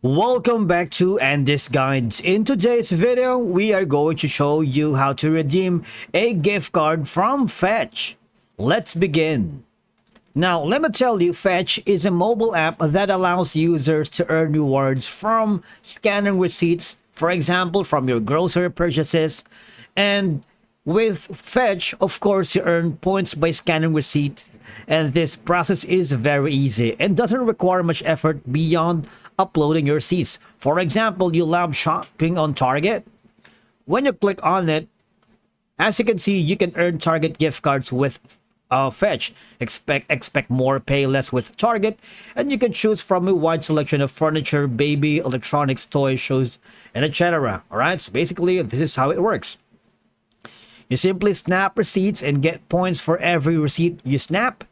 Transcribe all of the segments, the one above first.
Welcome back to Andy's Guides. In today's video, we are going to show you how to redeem a gift card from Fetch. Let's begin. Now, let me tell you, Fetch is a mobile app that allows users to earn rewards from scanning receipts, for example, from your grocery purchases. And with Fetch, of course, you earn points by scanning receipts. And this process is very easy and doesn't require much effort beyond uploading your receipts. For example, you love shopping on Target. When you click on it, as you can see, you can earn Target gift cards with Fetch. Expect more, pay less with Target, and you can choose from a wide selection of furniture, baby, electronics, toys, shoes, and etc. Alright, so basically, this is how it works. You simply snap receipts and get points for every receipt you snap.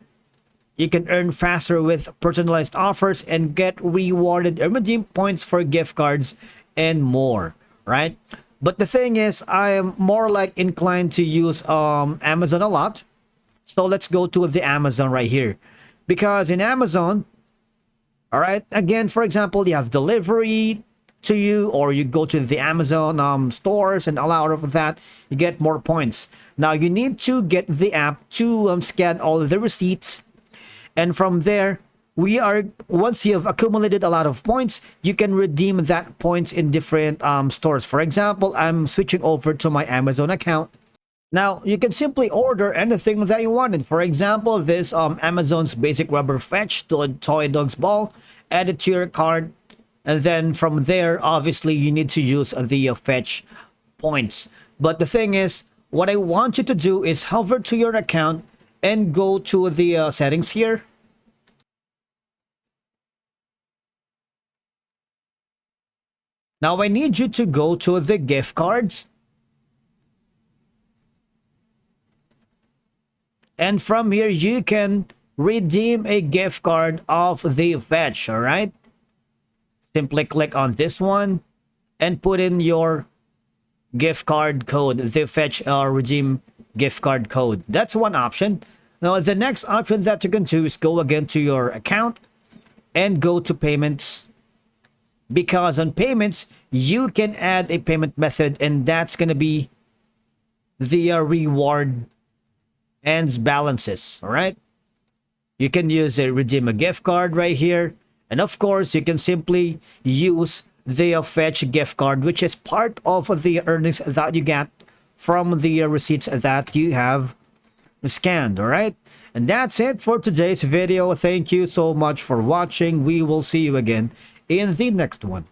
You can earn faster with personalized offers and get rewarded and redeem points for gift cards and more, right? But the thing is, I am more like inclined to use Amazon a lot. So let's go to the Amazon right here. Because in Amazon, all right, again, for example, you have delivery to you, or you go to the Amazon stores, and all out of that, you get more points. Now, you need to get the app to scan all of the receipts. And from there, once you've accumulated a lot of points, you can redeem that points in different stores. For example, I'm switching over to my Amazon account. Now, you can simply order anything that you wanted. For example, this Amazon's basic rubber Fetch to a toy dog's ball, add it to your cart. And then from there, obviously, you need to use the Fetch points. But the thing is, what I want you to do is hover to your account and go to the settings here. Now, I need you to go to the gift cards. And from here, you can redeem a gift card of the Fetch, all right? Simply click on this one and put in your gift card code, the Fetch redeem gift card code. That's one option. Now, the next option that you can do is go again to your account and go to payments. Because on payments, you can add a payment method, and that's going to be the reward and balances. All right. You can use a redeem a gift card right here. And of course, you can simply use the Fetch gift card, which is part of the earnings that you get from the receipts that you have scanned. All right. And that's it for today's video. Thank you so much for watching. We will see you again in the next one.